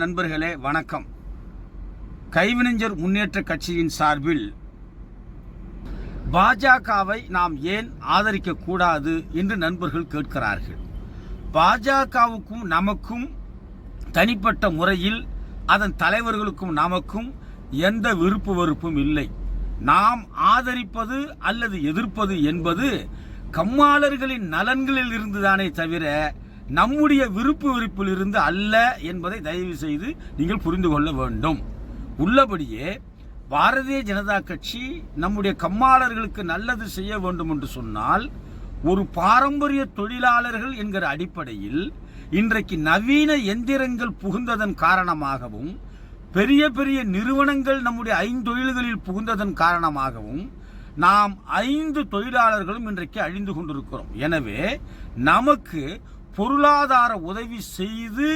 நண்பர்களே வணக்கம். கைவினைஞர் முன்னேற்ற கட்சியின் சார்பில் பாஜகவை நாம் ஏன் ஆதரிக்க கூடாது என்று நண்பர்கள் கேட்கிறார்கள். பாஜகவுக்கும் நமக்கும் தனிப்பட்ட முறையில் அதன் தலைவர்களுக்கும் நமக்கும் எந்த விருப்பு வெறுப்பும் இல்லை. நாம் ஆதரிப்பது அல்லது எதிர்ப்பது என்பது கம்மாளர்களின் நலன்களில் இருந்துதானே தவிர நம்முடைய விருப்பு வெறுப்பில் இருந்து அல்ல என்பதை தயவு செய்து நீங்கள் புரிந்து கொள்ள வேண்டும். உள்ளபடியே பாரதிய ஜனதா கட்சி நம்முடைய கம்மாளர்களுக்கு நல்லது செய்ய வேண்டும் என்று சொன்னால் ஒரு பாரம்பரிய தொழிலாளர்கள் என்கிற அடிப்படையில் இன்றைக்கு நவீன எந்திரங்கள் புகுந்ததன் காரணமாகவும் பெரிய பெரிய நிறுவனங்கள் நம்முடைய 5 தொழில்களில் புகுந்ததன் காரணமாகவும் நாம் 5 தொழிலாளர்களும் இன்றைக்கு அழிந்து கொண்டிருக்கிறோம். எனவே நமக்கு பொருளாதார உதவி செய்து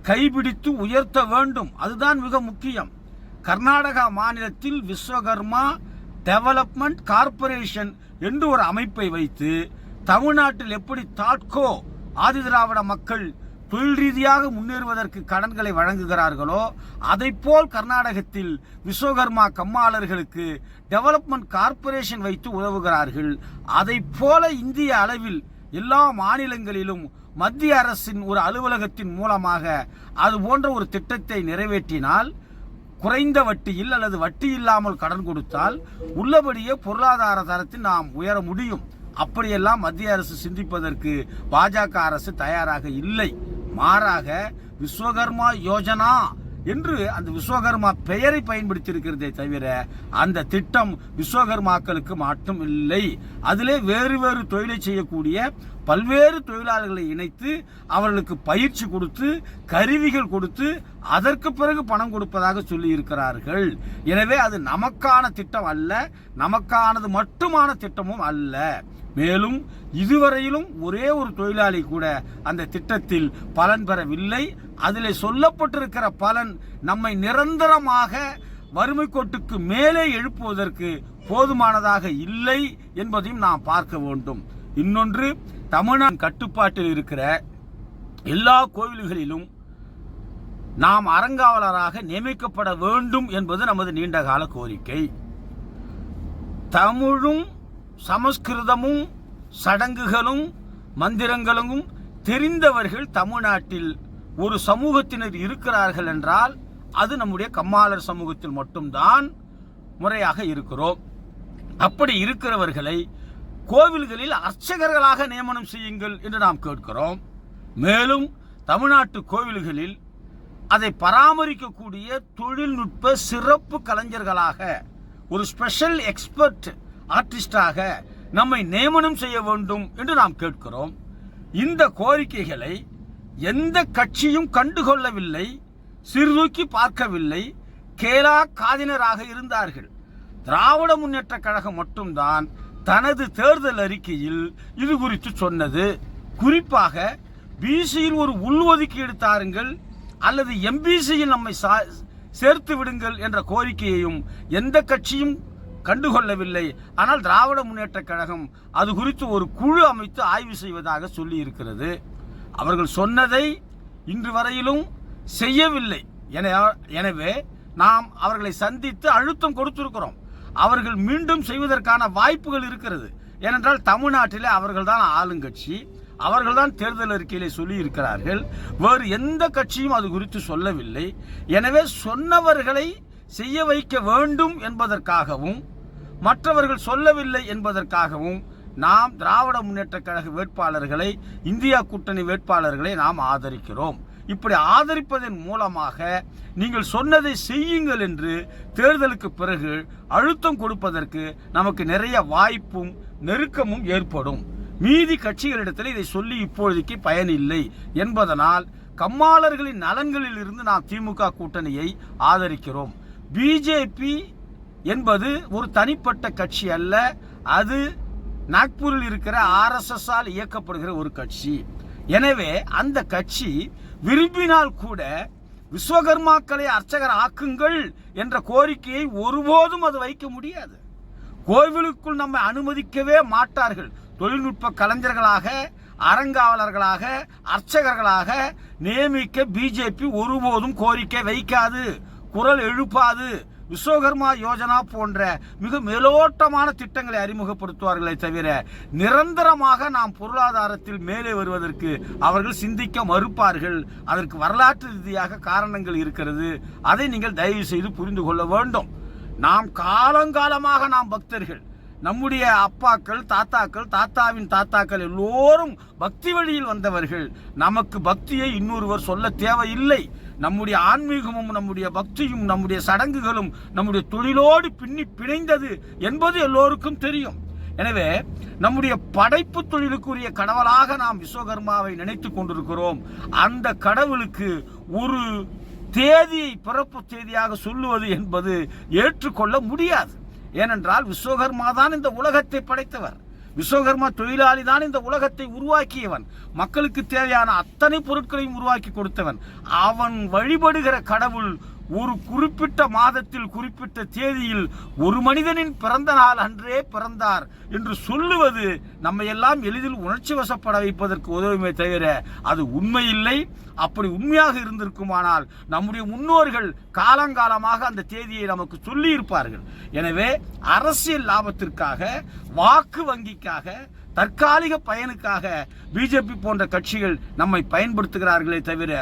கைபிடித்து உயர்த்த வேண்டும். அதுதான் மிக முக்கியம். கர்நாடகா மாநிலத்தில் விஸ்வகர்மா டெவலப்மெண்ட் கார்ப்பரேஷன் என்று ஒரு அமைப்பை வைத்து தமிழ்நாட்டில் எப்படி தாட்கோ ஆதிதிராவிட மக்கள் தொழில் ரீதியாக முன்னேறுவதற்கு கடன்களை வழங்குகிறார்களோ அதைப்போல் கர்நாடகத்தில் விஸ்வகர்மா கம்மாளர்களுக்கு டெவலப்மெண்ட் கார்ப்பரேஷன் வைத்து உதவுகிறார்கள். அதைப்போல இந்திய அளவில் எல்லா மாநிலங்களிலும் மத்திய அரசின் ஒரு அலுவலகத்தின் மூலமாக அது போன்ற ஒரு திட்டத்தை நிறைவேற்றினால் குறைந்த வட்டியில் அல்லது வட்டி இல்லாமல் கடன் கொடுத்தால் உள்ளபடியே பொருளாதார தரத்தில் நாம் உயர முடியும். அப்படியெல்லாம் மத்திய அரசு சிந்திப்பதற்கு பாஜக அரசு தயாராக இல்லை. மாறாக விஸ்வகர்மா யோஜனா என்று அந்த விஸ்வகர்மா பெயரை பயன்படுத்தி இருக்கிறதே தவிர அந்த திட்டம் விஸ்வகர்மாக்களுக்கு மட்டும் இல்லை. அதிலே வேறு வேறு தொழிலை செய்யக்கூடிய பல்வேறு தொழிலாளர்களை இணைத்து அவர்களுக்கு பயிற்சி கொடுத்து கருவிகள் கொடுத்து அதற்கு பிறகு பணம் கொடுப்பதாக சொல்லி இருக்கிறார்கள். எனவே அது நமக்கான திட்டம் அல்ல, நமக்கானது மட்டுமான திட்டமும் அல்ல. மேலும் இதுவரையிலும் ஒரே ஒரு தொழிலாளி கூட அந்த திட்டத்தில் பலன் பெறவில்லை. அதில் சொல்லப்பட்டிருக்கிற பலன் நம்மை நிரந்தரமாக வறுமை கோட்டுக்கு மேலே எழுப்புவதற்கு போதுமானதாக இல்லை என்பதையும் நாம் பார்க்க வேண்டும். இன்னொன்று, தமிழ்நாடு கட்டுப்பாட்டில் இருக்கிற எல்லா கோவில்களிலும் நாம் அறங்காவலராக நியமிக்கப்பட வேண்டும் என்பது நமது நீண்டகால கோரிக்கை. தமிழும் சமஸ்கிருதமும் சடங்குகளும் மந்திரங்களும் தெரிந்தவர்கள் தமிழ்நாட்டில் ஒரு சமூகத்தினர் இருக்கிறார்கள் என்றால் அது நம்முடைய கம்மாளர் சமூகத்தில் மட்டும்தான் முறையாக இருக்கிறோம். அப்படி இருக்கிறவர்களை கோவில்களில் அர்ச்சகர்களாக நியமனம் செய்யுங்கள் என்று நாம் கேட்கிறோம். மேலும் தமிழ்நாட்டு கோவில்களில் அதை பராமரிக்கக்கூடிய தொழில்நுட்ப சிறப்பு கலைஞர்களாக ஒரு ஸ்பெஷல் எக்ஸ்பர்ட் ஆர்டிஸ்டாக நம்மை நியமனம் செய்ய வேண்டும் என்று நாம் கேட்கிறோம். இந்த கோரிக்கைகளை எந்த கட்சியும் கண்டுகொள்ளவில்லை, சீர்தூக்கி பார்க்கவில்லை, கேளா காதினராக இருந்தார்கள். திராவிட முன்னேற்ற கழகம் மட்டும்தான் தனது தேர்தல் அறிக்கையில் இது குறித்து சொன்னது. குறிப்பாக பிசியில் ஒரு உள்ஒதுக்கீடு தாருங்கள் அல்லது எம்பிசியில் நம்மை சேர்த்து விடுங்கள் என்ற கோரிக்கையையும் எந்த கட்சியும் கண்டுகொள்ளவில்லை. ஆனால் திராவிட முன்னேற்ற கழகம் அது குறித்து ஒரு குழு அமைத்து ஆய்வு செய்வதாக சொல்லி இருக்கிறது. அவர்கள் சொன்னதை இன்று வரையிலும் செய்யவில்லை. எனவே நாம் அவர்களை சந்தித்து அழுத்தம் கொடுத்திருக்கிறோம். அவர்கள் மீண்டும் செய்வதற்கான வாய்ப்புகள் இருக்கிறது. ஏனென்றால் தமிழ்நாட்டிலே அவர்கள்தான் ஆளுங்கட்சி, அவர்கள்தான் தேர்தல் அறிக்கையிலே சொல்லி இருக்கிறார்கள். வேறு எந்த கட்சியும் அது குறித்து சொல்லவில்லை. எனவே சொன்னவர்களை செய்ய வைக்க வேண்டும் என்பதற்காகவும் மற்றவர்கள் சொல்லவில்லை என்பதற்காகவும் நாம் திராவிட முன்னேற்ற கழக வேட்பாளர்களை, இந்தியா கூட்டணி வேட்பாளர்களை நாம் ஆதரிக்கிறோம். இப்படி ஆதரிப்பதன் மூலமாக நீங்கள் சொன்னதை செய்யுங்கள் என்று தேர்தலுக்கு பிறகு அழுத்தம் கொடுப்பதற்கு நமக்கு நிறைய வாய்ப்பும் நெருக்கமும் ஏற்படும். மீதி கட்சிகளிடத்தில் இதை சொல்லி இப்பொழுதைக்கு பயனில்லை என்பதனால் கம்மாளர்களின் நலன்களில் இருந்து நாம் திமுக கூட்டணியை ஆதரிக்கிறோம். பிஜேபி என்பது ஒரு தனிப்பட்ட கட்சி அல்ல, அது நாக்பூரில் இருக்கிற RSS ஆல் இயக்கப்படுகிற ஒரு கட்சி. எனவே அந்த கட்சி விரும்பினால் கூட விஸ்வகர்மாக்களை அர்ச்சகர் ஆக்குங்கள் என்ற கோரிக்கையை ஒருபோதும் அது வைக்க முடியாது. கோவிலுக்குள் நம்மை அனுமதிக்கவே மாட்டார்கள். தொழில்நுட்ப கலைஞர்களாக அறங்காவலர்களாக அர்ச்சகர்களாக நியமிக்க பிஜேபி ஒருபோதும் கோரிக்கை வைக்காது, குரல் எழுப்பாது. விஸ்வகர்மா யோஜனா போன்ற மிக மேலோட்டமான திட்டங்களை அறிமுகப்படுத்துவார்களே தவிர நிரந்தரமாக நாம் பொருளாதாரத்தில் மேலே வருவதற்கு அவர்கள் சிந்திக்க மறுப்பார்கள். அதற்கு வரலாற்று ரீதியாக காரணங்கள் இருக்கிறது. அதை நீங்கள் தயவு செய்து புரிந்து கொள்ள வேண்டும். நாம் காலங்காலமாக நாம் பக்தர்கள். நம்முடைய அப்பாக்கள், தாத்தாக்கள், தாத்தாவின் தாத்தாக்கள் எல்லோரும் பக்தி வழியில் வந்தவர்கள். நமக்கு பக்தியை இன்னொருவர் சொல்ல தேவையில்லை. நம்முடைய ஆன்மீகமும் நம்முடைய பக்தியும் நம்முடைய சடங்குகளும் நம்முடைய தொழிலோடு பிணைந்தது என்பது எல்லோருக்கும் தெரியும். எனவே நம்முடைய படைப்பு தொழிலுக்குரிய கடவுளாக நாம் விஸ்வகர்மாவை நினைத்துக் கொண்டிருக்கிறோம். அந்த கடவுளுக்கு ஒரு தேதியை பிறப்பு தேதியாக சொல்லுவது என்பது ஏற்றுக்கொள்ள முடியாது. ஏனென்றால் விஸ்வகர்மா தான் இந்த உலகத்தை படைத்தவர். விஸ்வகர்மா தொழிலாளி தான் இந்த உலகத்தை உருவாக்கியவன். மக்களுக்கு தேவையான அத்தனை பொருட்களையும் உருவாக்கி கொடுத்தவன். அவன் வழிபடுகிற கடவுள் ஒரு குறிப்பிட்ட மாதத்தில் குறிப்பிட்ட தேதியில் ஒரு மனிதனின் பிறந்த நாள் அன்றே பிறந்தார் என்று சொல்லுவது நம்மை எல்லாம் எளிதில் உணர்ச்சி வசப்பட வைப்பதற்கு உதவுமே தவிர அது உண்மையில்லை. அப்படி உண்மையாக இருந்திருக்குமானால் நம்முடைய முன்னோர்கள் காலங்காலமாக அந்த தேதியை நமக்கு சொல்லி இருப்பார்கள். எனவே அரசியல் லாபத்திற்காக, வாக்கு வங்கிக்காக, தற்காலிக பயனுக்காக பிஜேபி போன்ற கட்சிகள் நம்மை பயன்படுத்துகிறார்களே தவிர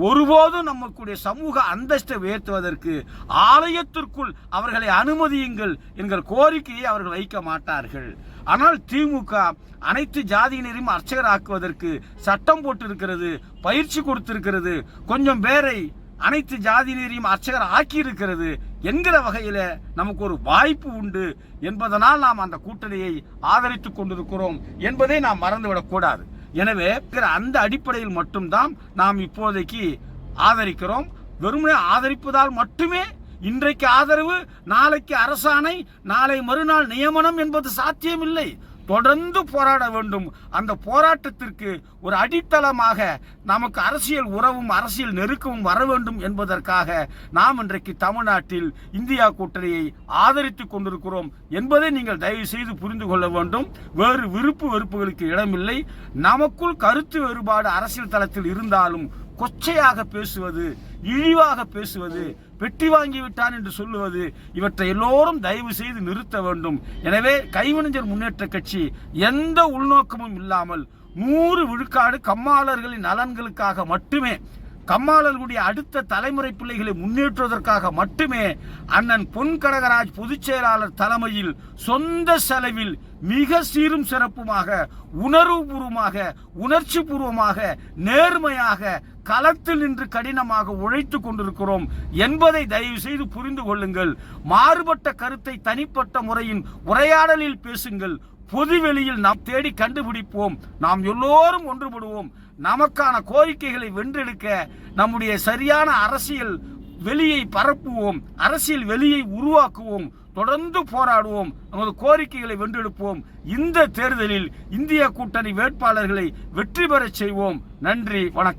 ஒருபோதும் நம்மளுடைய சமூக அந்தஸ்தை உயர்த்துவதற்கு ஆலயத்திற்குள் அவர்களை அனுமதியுங்கள் என்கிற கோரிக்கையை அவர்கள் வைக்க மாட்டார்கள். ஆனால் திமுக அனைத்து ஜாதியினரையும் அர்ச்சகராக்குவதற்கு சட்டம் போட்டிருக்கிறது, பயிற்சி கொடுத்திருக்கிறது, கொஞ்சம் பேரை அனைத்து ஜாதியினரையும் அர்ச்சகர் ஆக்கியிருக்கிறது என்கிற வகையில நமக்கு ஒரு வாய்ப்பு உண்டு என்பதனால் நாம் அந்த கூட்டணியை ஆதரித்துக் கொண்டிருக்கிறோம் என்பதை நாம் மறந்துவிடக் கூடாது. எனவே அந்த அடிப்படையில் மட்டும்தான் நாம் இப்போதைக்கு ஆதரிக்கிறோம். வெறுமனே ஆதரிப்பதால் மட்டுமே இன்றைக்கு ஆதரவு, நாளைக்கு அரசாணை, நாளை மறுநாள் நியமனம் என்பது சாத்தியமில்லை. தொடர்ந்து போராட வேண்டும். அந்த போராட்டத்திற்கு ஒரு அடித்தளமாக நமக்கு அரசியல் உறவும் அரசியல் நெருக்கமும் வர வேண்டும் என்பதற்காக நாம் இன்றைக்கு தமிழ்நாட்டில் இந்தியா கூட்டணியை ஆதரித்துக் கொண்டிருக்கிறோம் என்பதை நீங்கள் தயவு செய்து புரிந்து கொள்ள வேண்டும். வேறு விருப்பு வெறுப்புகளுக்கு இடமில்லை. நமக்குள் கருத்து வேறுபாடு அரசியல் தளத்தில் இருந்தாலும் கொச்சையாக பேசுவது, இழிவாக பேசுவது, பெட்டி வாங்கிவிட்டான் என்று சொல்லுவது, இவற்றை எல்லோரும் தயவு செய்து நிறுத்த வேண்டும். எனவே கைவினைஞர் முன்னேற்ற கட்சி எந்த உள்நோக்கமும் இல்லாமல் 100 விழுக்காடு கம்மாளர்களின் நலன்களுக்காக மட்டுமே, கம்மாளர்களுடைய அடுத்த தலைமுறை பிள்ளைகளை முன்னேற்றுவதற்காக மட்டுமே அண்ணன் பொன் கனகராஜ் பொதுச் செயலாளர் தலைமையில் சொந்த செலவில் மிக சீரும் சிறப்புமாக, உணர்வுபூர்வமாக, உணர்ச்சி பூர்வமாக, நேர்மையாக களத்தில் நின்று கடினமாக உழைத்துக் கொண்டிருக்கிறோம் என்பதை தயவு செய்து புரிந்து கொள்ளுங்கள். மாறுபட்ட கருத்தை தனிப்பட்ட முறையின் உரையாடலில் பேசுங்கள். பொதுவெளியில் நாம் தேடி கண்டுபிடிப்போம். நாம் எல்லோரும் ஒன்றுபடுவோம். நமக்கான கோரிக்கைகளை வென்றெடுக்க நம்முடைய சரியான அரசியல் வெளியை பரப்புவோம். அரசியல் வெளியை உருவாக்குவோம். தொடர்ந்து போராடுவோம். நமது கோரிக்கைகளை வென்றெடுப்போம். இந்த தேர்தலில் இந்திய கூட்டணி வேட்பாளர்களை வெற்றி பெறச் செய்வோம். நன்றி, வணக்கம்.